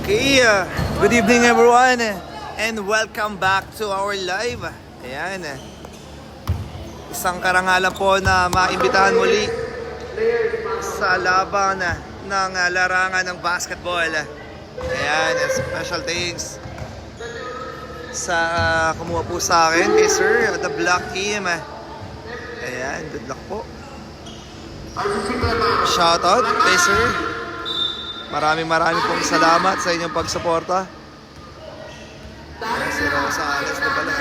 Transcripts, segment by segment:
Okay, good evening everyone and welcome back to our live. Ayan, isang karangalan po na maimbitahan muli sa laban ng larangan ng basketball. Ayan, special thanks sa kumuha po sa akin kay Sir, the Black Team. Ayan, good luck po. Shout out kay Sir. Maraming pong salamat sa inyong pagsuporta. Si Rosales na pala.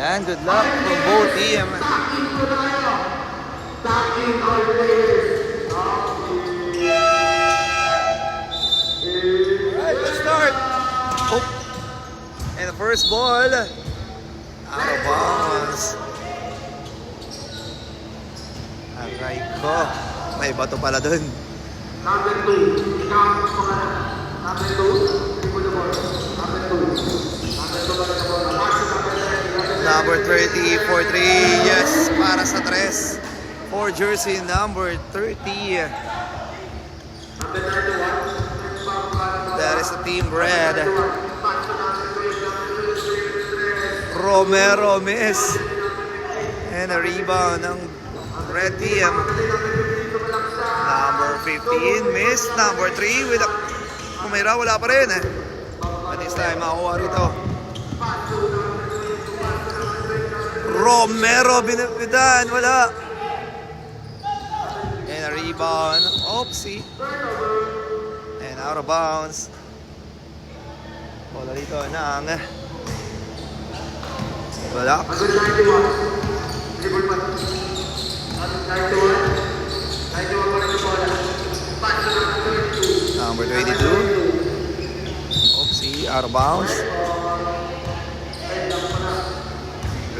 Ayan, good luck from both team. Alright, let's start. Oh. And the first ball, out of bounds. Aray ko, may bato pala dun. Number 2, number 2, Number 30 for 3, yes, para sa tres. For jersey number 30. That is the team red. Romero miss. And a rebound ng red team. Number 15 miss. Number 3 with a kumira, wala pa rin. At this time makuha rito. Romero binapitan, wala. And a rebound. Oopsie. And out of bounds. Bola dito ng Balak. Number 22. Oopsie, out of bounds.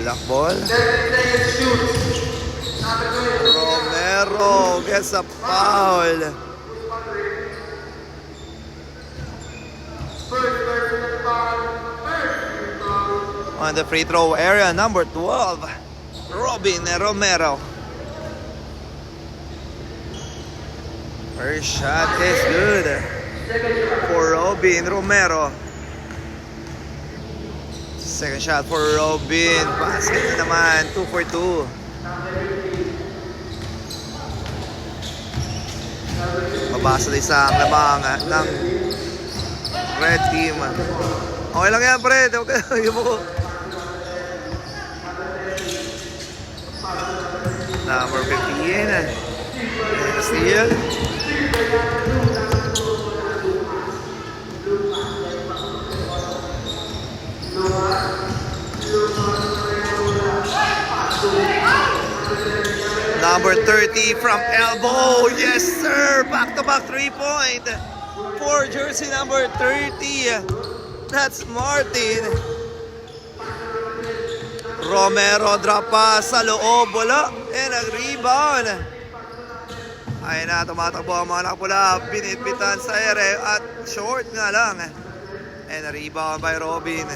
Black ball. Romero gets a foul. On the free throw area, number 12, Robin Romero. First shot is good for Robin Romero. Second shot for Robin. Basket na naman. 2 for 2. Mabasa na isang labang ng red team. Okay lang yan, pre. Okay, mo. Number 15. Steal. Number 30 from elbow. Yes, sir. Back-to-back 3-point. For jersey number 30. That's Martin. Romero drop pass sa loob. Wala. And a rebound. Ayun na, tumatakbo ang mga nakapula. Binitbitan sa ere at short nga lang. And a rebound by Robin.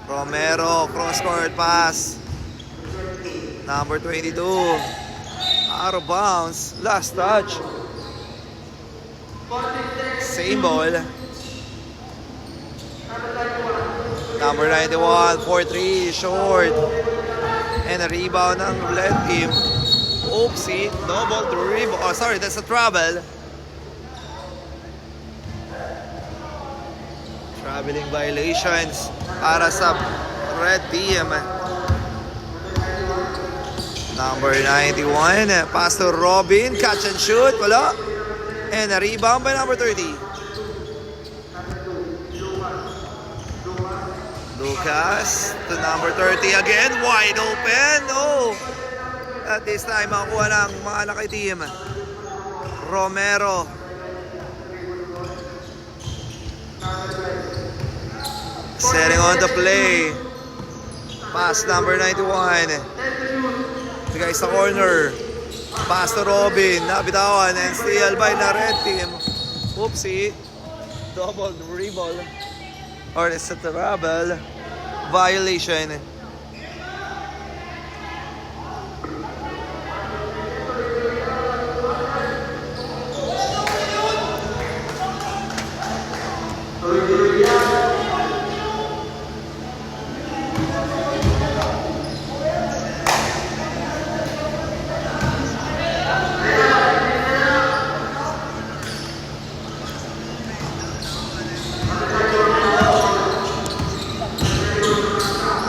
Romero, cross-court pass. Number 22. Out of bounds. Last touch. Same ball. Number 91, 4-3, short. And a rebound ng red team. Oopsie, double rebound. Oh, sorry, that's a trouble. Traveling violations para sa red team. Number 91, pass to Robin, catch and shoot, wala. And a rebound by number 30. Lucas to number 30 again. Wide open. Oh! At this time, makukuha ng mga lakay team. Romero. Setting on the play. Pass number 91. Bigay sa corner. Pass to Robin. Nabitawan and steal by the red team. Oopsie. Double dribble. Or it's a trouble. Violation.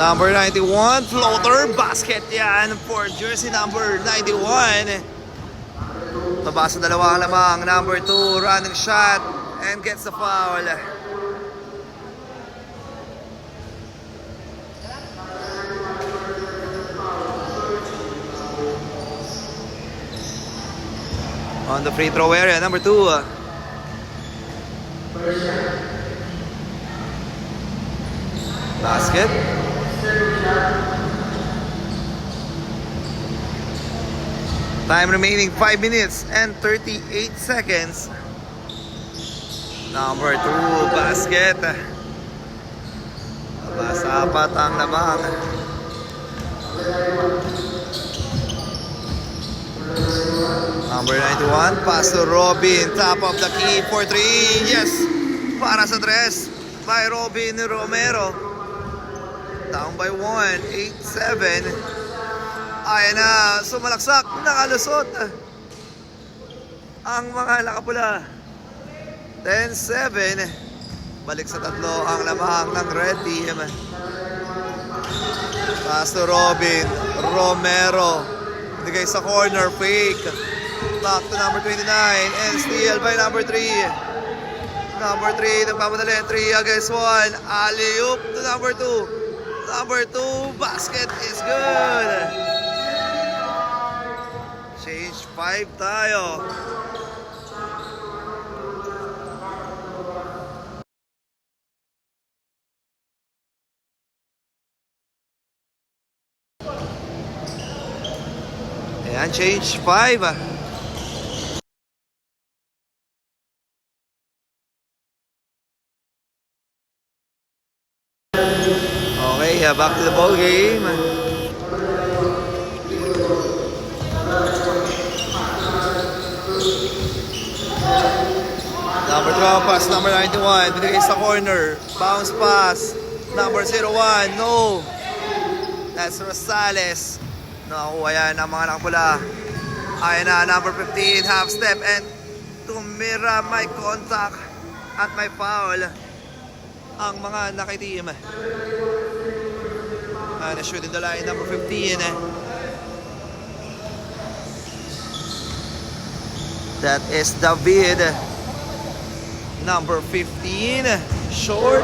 Number 91, floater, basket yan for jersey number 91. Mabasa dalawang lamang, number 2, running shot and gets the foul. On the free throw area, number 2. Basket. Time remaining 5 minutes and 38 seconds. Number 2, basket. Apat ang lamang. Number 91, pass to Robin. Top of the key for 3. Yes! Para sa 3 by Robin Romero. Down by 1, 8-7. Ayan na, sumalaksak, nakalusot ang mga lakapula. 10-7. Balik sa 3 ang lamang ng red team. Pass to Robin Romero. Bigay sa corner, fake. Back to number 29 and steal by number 3. Number 3, nagpapadali. 3 against 1. Alley-oop to number 2. Number 2, basket is good. Change 5 tayo. Ayan, change 5. Okay, back to the ball game. Number 12 pass, number 91. Binigay sa corner. Bounce pass. Number 01. No. That's Rosales. Nakakuha yan ang mga nakapula. Ayan na, number 15. Half step and tumira, may contact at may foul ang mga nakiteam. And shooting the line, number 15. That is David. Number 15. Short.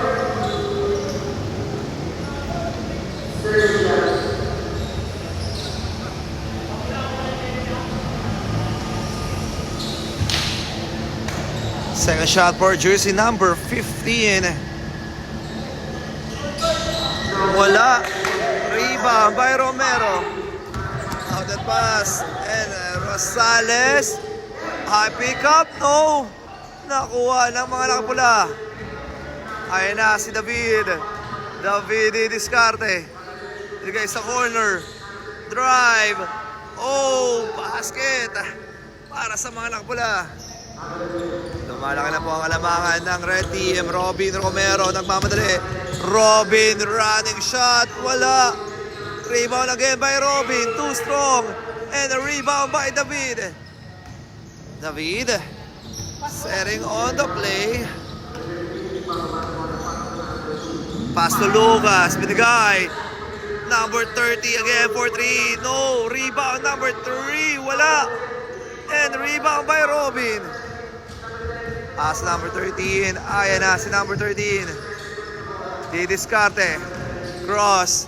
Second shot for jersey number 15. Wala. Rebound by Romero. Out that pass. And Rosales. High pick up. No. Nakuha ng mga nakapula. Ayun na si David. David Discarte. Bigay sa corner. Drive. Oh, basket. Para sa mga nakapula. Lumalaki na po ang alamangan ng red team. Robin Romero nagmamadali. Robin running shot. Wala. Rebound again by Robin. Too strong. And a rebound by David. David setting on the play. Pass to Lucas. Binigay. Number 30 again for 3. No. Rebound number 3. Wala. And rebound by Robin. Pass number 13. Ayan na si number 13. Di Discarte. cross.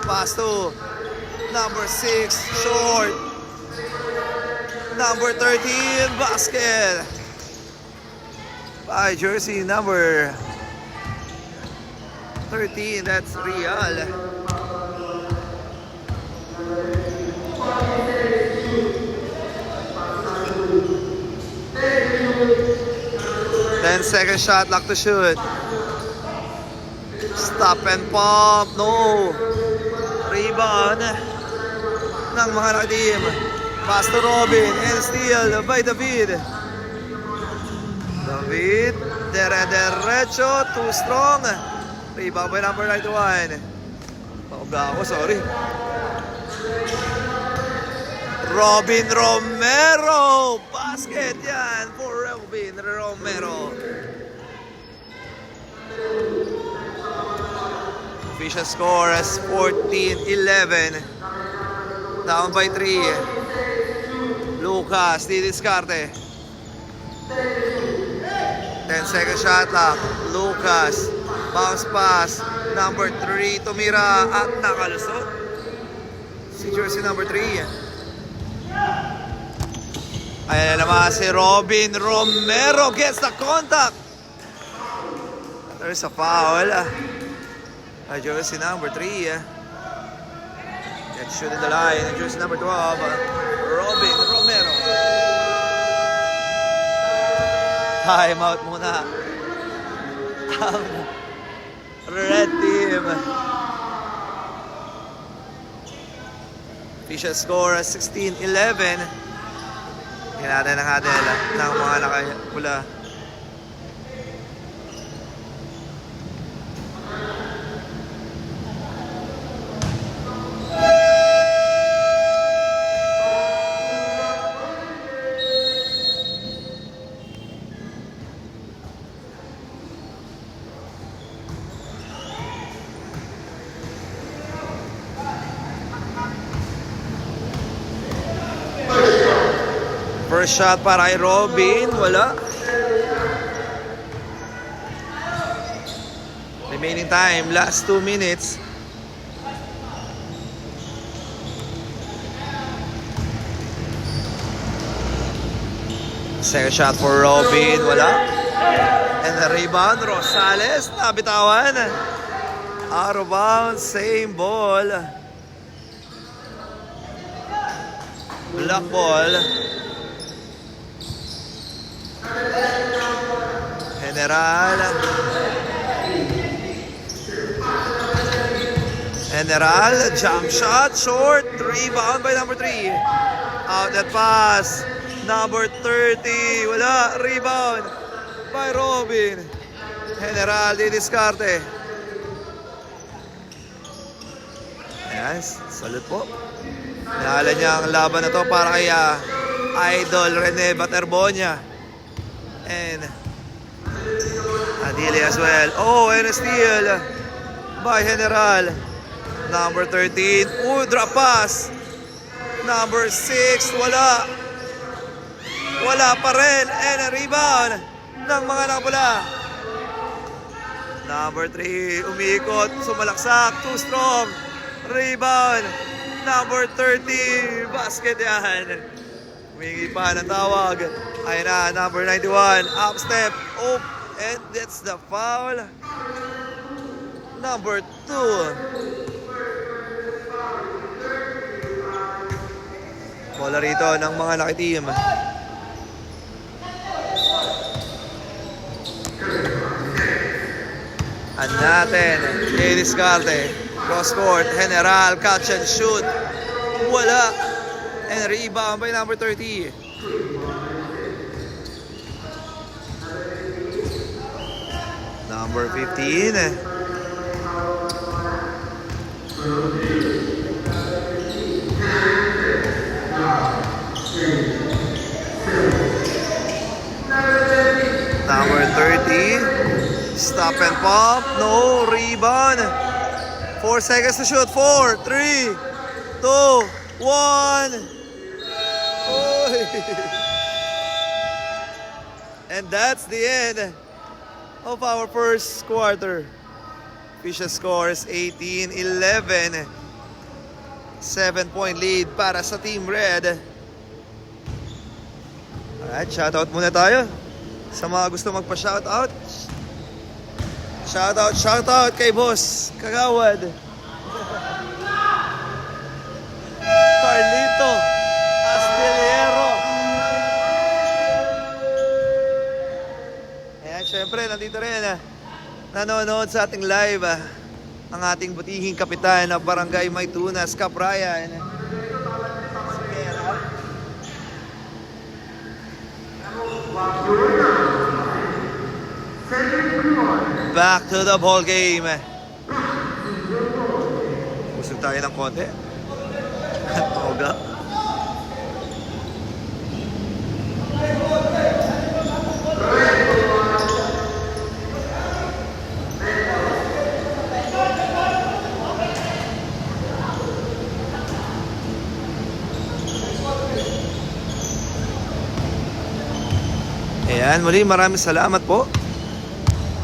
Pass to number 6, short. Number 13, basket. By jersey number 13, that's Real. Then second shot, lock to shoot. Stop and pump, no. Rebound ng mga naka-team. Pass to Robin and steal by David. David, derecho, too strong. Rebound by number 91. Pakabla ako, sorry. Robin Romero! Basket yan for Robin Romero. Official score as 14-11. Down by 3. Lucas, di diskarte. 10-second shot clock. Lucas, bounce pass. Number 3, tumira at nakalusot. Si jersey number 3. Ayan na naman si Robin Romero gets the contact. There's a foul. Jersey number 3. Let's shoot in the line. Jersey number 12, Robin Romero. Time out muna ang red team. Official score 16-11. Tingnan natin ang huddle ng mga nakapula. First shot para kay Robin, wala. Remaining time, last 2 minutes. Second shot for Robin, wala. And the rebound, Rosales, nabitawan. Out of bounds, same ball. Black ball. General, jump shot, short, rebound by number 3. Out that pass, number 30, wala, rebound by Robin. General, di diskarte. Ayan, salute po. Naalala niya ang laban na to para kay Idol Rene Baterbonia. And Adili as well. Oh, and a steal by General. Number 13. Drop pass. Number 6. Wala. Wala pa rin. And a rebound ng mga nakapula. Number 3. Umikot. Sumalaksak. Too strong. Rebound. Number 30. Basket yan. Humingi pa ng tawag. Ayun na. Number 91. Up step. Oh. And that's the foul. Number 2. Bola rito ng mga naki-team. And natin, i-discarte. Cross court, General, catch and shoot. Wala. And rebound by number 30. Number 15. Number 30. Stop and pump. No. Rebound. 4 seconds to shoot. 4, 3, 2, 1. And that's the end of our first quarter. Official scores 18-11. 7-point lead para sa Team Red. Alright, shoutout muna tayo sa mga gusto magpa-shoutout. Shoutout kay Boss Kagawad, Carlito Astillero. Ayan, syempre nandito rin nanonood sa ating live ang ating butihing kapitan ng Barangay Maytunas, Kaprayan. Back to the ball game. Busog tayo ng konti. Toga. Ayan, muli maraming salamat po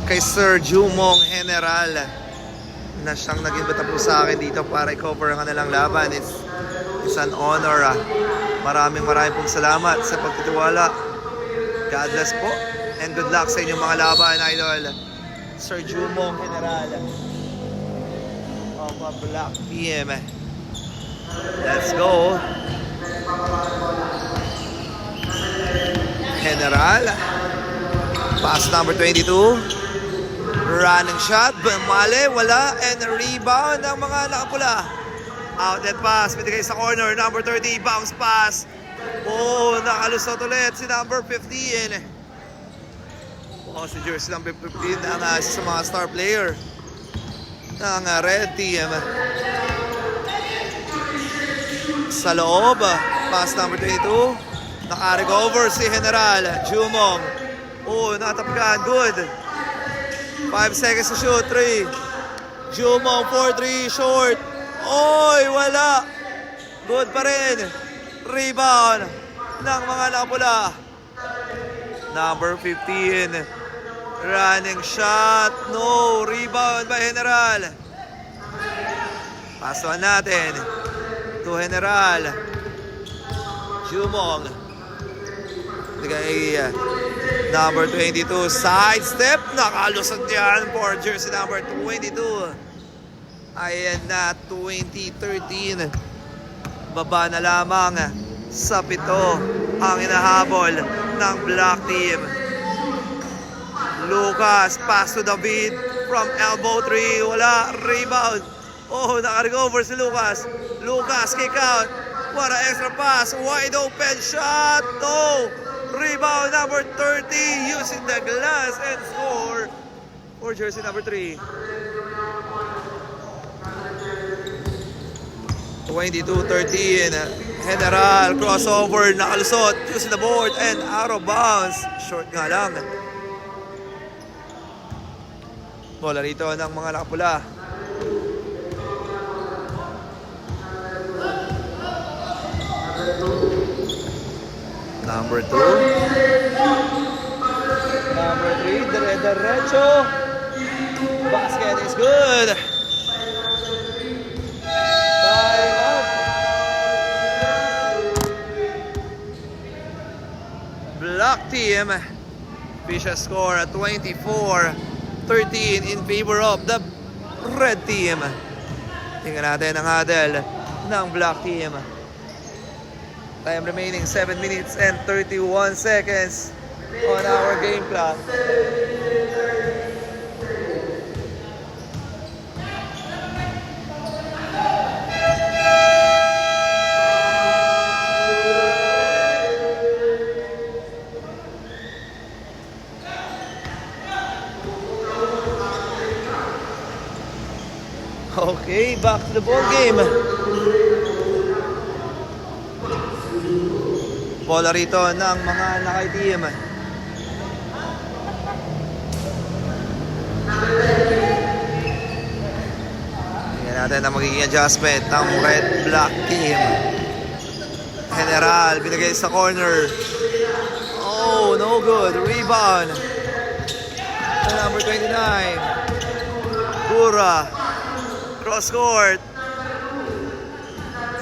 kay Sir Jumong General na siyang nag-invita po sa akin dito para i-cover ang kanilang laban. It's an honor. Maraming pong salamat sa pagtitiwala. God bless po and good luck sa inyong mga laban, idol. Sir Jumong General of Black PM. Let's go. General, pass number 22, running shot, mali, wala, and rebound ng mga nakapula. Outlet pass, binigay sa corner, number 30, bounce pass. Oh, nakalusot ulit si number 15. Oh, si jersey number 15 ang isa sa mga star player ng Red Team. Sa loob, pass number 22. Naka-recover si General Jumong. Oh, natapgan. Good. 5 seconds to shoot. 3. Jumong 4-3 short. Oy, wala. Good pa rin. Rebound ng mga nakapula. Number 15. Running shot. No. Rebound by General. Pasuan natin to General Jumong. Bigay number 22, side step, nakalusot yan for jersey number 22. Ayan na, 2013. Baba na lamang sa 7 ang inahabol ng Black Team. Lucas, pass to David from elbow 3, wala, rebound. Oh, naka-recover si Lucas. Lucas, kick out. What an extra pass, wide open shot, no! Rebound number 30 using the glass and score for jersey number 3. 22-13. General crossover, nakalusot using the board and out of bounds. Short nga lang. Bola rito ng mga nakapula. Number 2. Number 3, derecho. Basket is good. 5 up. Black Team. Official score at 24-13 in favor of the Red Team. Tingnan natin ang huddle ng Black Team. Time remaining 7 minutes and 31 seconds on our game clock. Okay, back to the ball game. Bola rito ng mga naka-team. Tingnan natin ang magiging adjustment ng red-black team. General, binigay sa corner. Oh, no good. Rebound. Number 29. Gura. Cross court.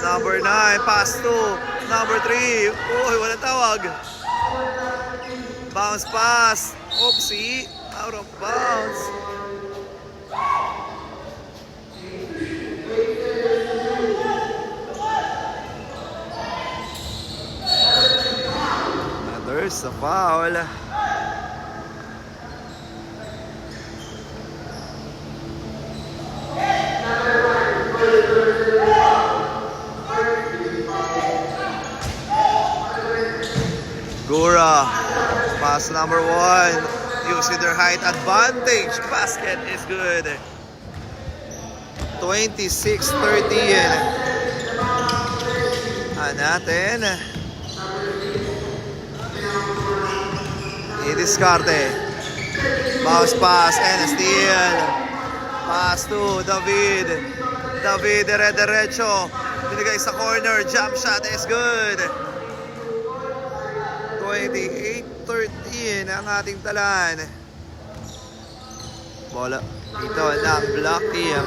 Number 9, pass to number 3. Uy, walang tawag. Bounce pass. Oopsie. Out of bounds. And there's a foul. Gura, pass number 1, using their height advantage. Basket is good. 26-13. Natin. I-discarte. Bounce pass and a steal. Pass to David. David, dire-diretso. Binigay sa corner. Jump shot is good. 28-13 ang ating talan. Bola ito ng Black Team.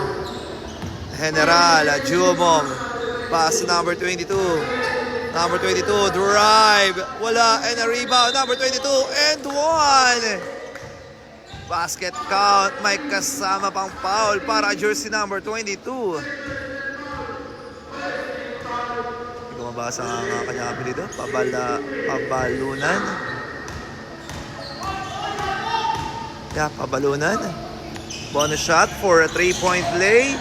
General Jumong. Pass number 22. Number 22, drive. Wala, and a rebound. Number 22, and 1. Basket count. May kasama pang foul para jersey number 22. Mabasa ang kanyang apelido, Pabalunan. Yeah, Pabalunan. Bonus shot for a 3-point play.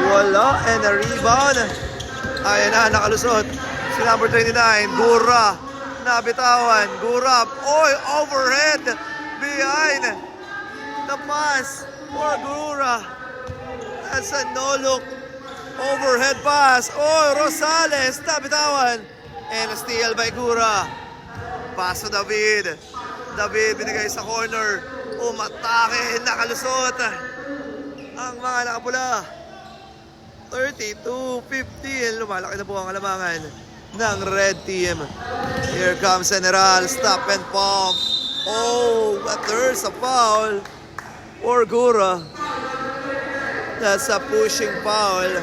Wala, and a rebound. Ayan na, nakalusot. Si number 29, Gura. Nabitawan, Gura. Oy, overhead. Behind. The pass for Gura. That's a no-look. Overhead pass. Oh, Rosales. Nabitawan. And a steal by Gura. Pass to David. David binigay sa corner. Umatake. Nakalusot. Ang mga nakapula. 32-15. Lumalaki na po ang alamangan ng red team. Here comes General. Stop and pump. Oh, but there's a foul for Gura. That's a pushing foul.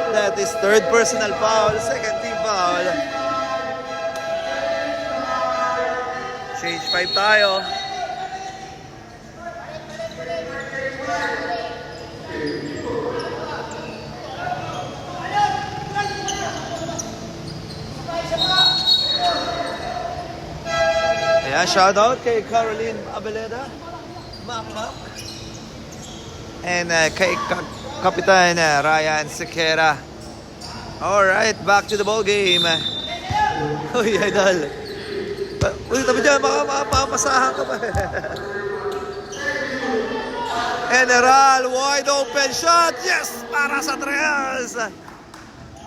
That is third personal foul, second team foul. Change 5 tayo. Ayan, shout out kay Caroline Abeleda, Mac. And kay Kapitan Ryan Sequeira. Alright, back to the ball game. Uy, idol. Uy, tabi dyan, baka mapapasahan ka pa. General, wide open shot. Yes, para sa Trials.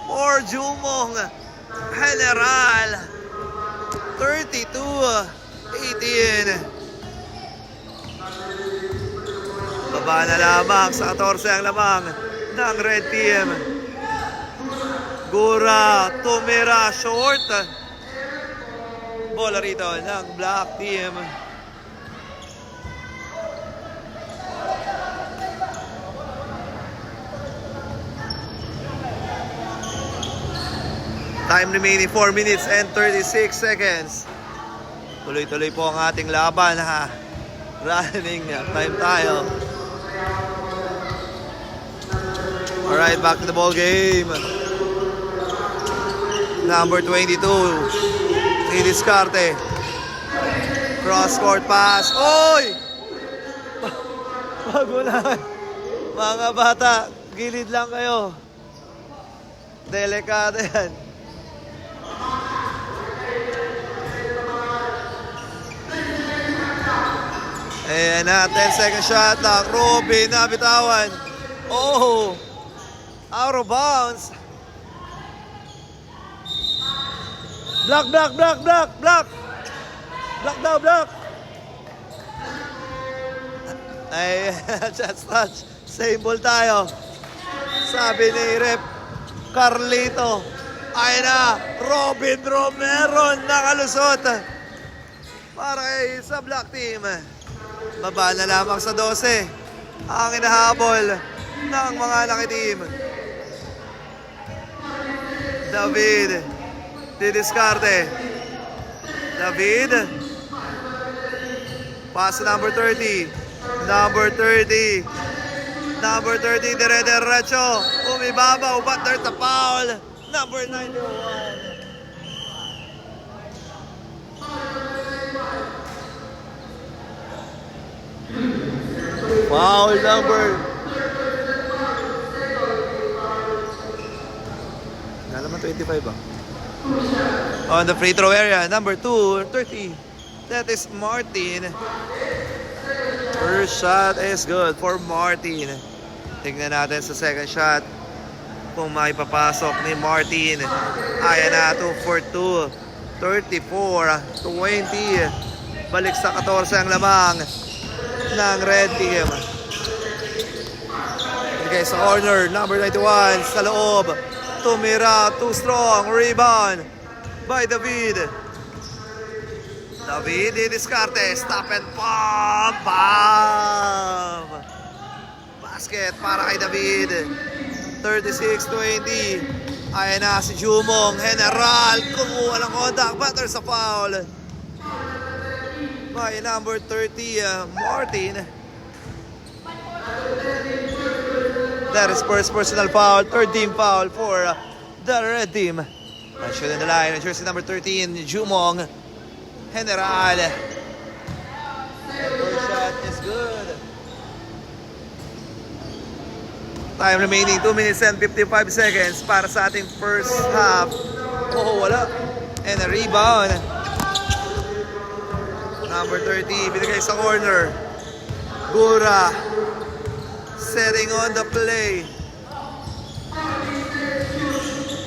For Jumong. General. 32-18. Baba na lamang sa 14 ang lamang ng red team. Gura, tumira, short. Bola rito ng black team. Time remaining 4 minutes and 36 seconds. Tuloy-tuloy po ang ating laban ha. Running time tayo. Alright, back to the ball game. Number 22, i-discarte. Cross-court pass. Oy! Magulan. Mga bata, gilid lang kayo. Delikado yan. Ayan na, 10-second shot lang. Robin, nabitawan. Oh! Out of bounds. Block. Block daw. Ay, just touch. Same ball tayo. Sabi ni Rep Carlito. Ay na, Robin Romero nakalusot. Para kay sa black team. Baba na lamang sa 12. ang inahabol ng mga nakitim. David didiskarte. David. Pass to number 30. Number 30. Number 30, dire-diretso. Umibabaw, but there's a foul. Number 91. Foul number. Nalaman 25 ba? On the free throw area, number 2, 30. That is Martin. First shot is good for Martin. Tignan natin sa second shot kung maipapasok ni Martin. Ayan na, 2 for 2. 34-20. Balik sa 14 ang lamang ng red team. Ibigay sa corner, number 91 sa loob. Tumira, too strong. Rebound by David. David didiskarte. Stop and pop. Bam! Basket para kay David. 36-20. Ayan na si Jumong. General kumuha ng contact, but there's a foul by number 30, Martin. That is first personal foul, third team foul for the red team. Shoot in the line, jersey number 13, Jumong. General. First shot is good. Time remaining 2 minutes and 55 seconds para sa ating first half. Oh, wala. And a rebound. Number 30, binigay sa corner. Gura. Setting on the play.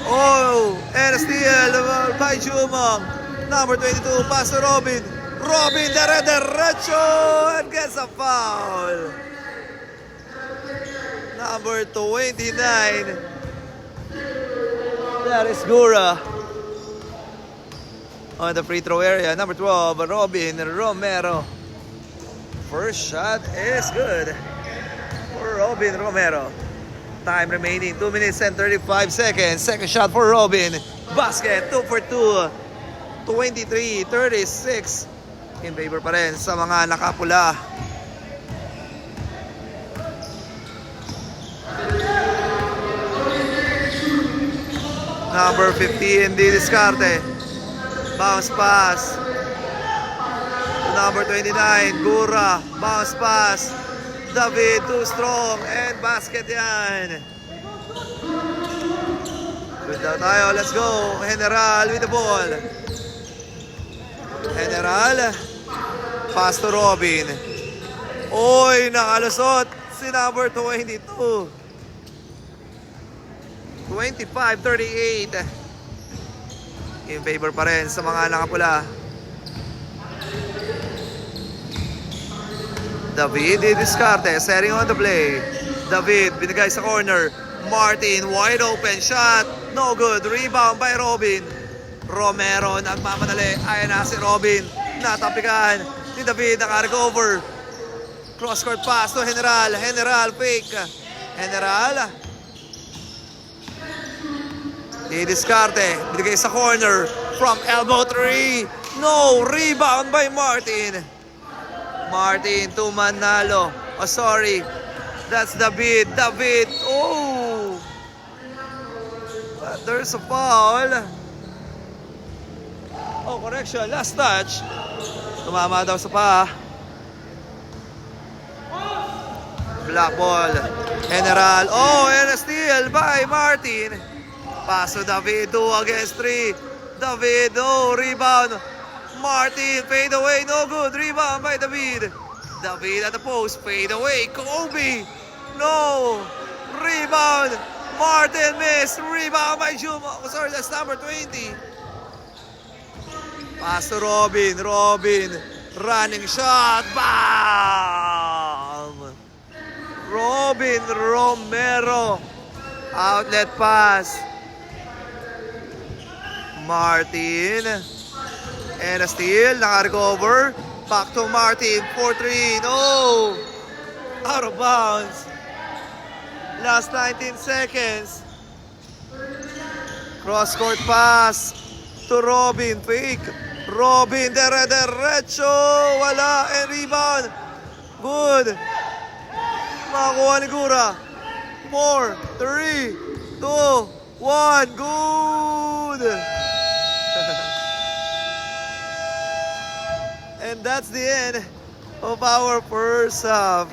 Oh, and a steal by Jumong. Number 22, pass to Robin. Robin, dire-diretso and gets a foul. Number 29. That is Gura. On the free throw area, number 12, Robin Romero. First shot is good for Robin Romero. Time remaining 2 minutes and 35 seconds. Second shot for Robin. Basket, 2 for 2. 23-36. In favor pa rin sa mga nakapula. Number 15, didiskarte. Bounce pass. Number 29, Gura. Bounce pass. David, too strong. And basket yan. Good daw tayo. Let's go. General with the ball. General. Pass to Robin. Oy, nakalusot si number 22. 25-38. In favor pa rin sa mga nakapula. David didiskarte, setting on the play. David binigay sa corner. Martin, wide open shot. No good. Rebound by Robin. Romero nagmamadali. Ayan na si Robin. Natapikan ni David. Naka-recover. Cross-court pass to General. General fake. General. Didiskarte. Binigay sa corner. From elbow 3. No. Rebound by Martin. Martin, two-man nalo. Oh, sorry. That's David. David. Oh. But there's a foul. Oh, correction. Last touch. Tumama daw sa paa. Black ball. General. Oh, and a steal by Martin. Pass to David. 2 against 3. David. Oh, rebound. Martin, fade away, no good. Rebound by David. David at the post, fade away. Kobe, no. Rebound. Martin missed. Rebound by Juma. Oh, sorry, that's number 20. Pass to Robin. Robin, running shot. Bam! Robin Romero. Outlet pass. Martin. And a steal, naka-recover. Back to Martin, 4-3, no! Out of bounds. Last 19 seconds. Cross-court pass to Robin. Fake. Robin, derecho. Wala. And rebound. Good. Makakuha ni Gura. 4, 3, 2, 1. Good. And that's the end of our first half.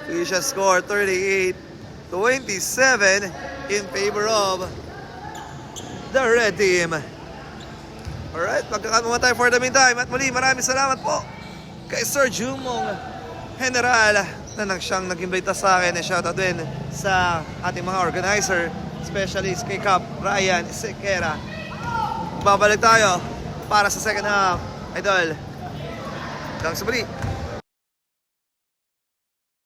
Felicia scored 38-27 in favor of the red team. Alright, magkakanungan tayo for the meantime. At muli, maraming salamat po kay Sir Jumong General na siyang nag-imbita sa akin. And shoutout din sa ating mga organizer, especially kay Cap Ryan Sequera. Babalik tayo para sa second half. Idol, hanggang sa muli.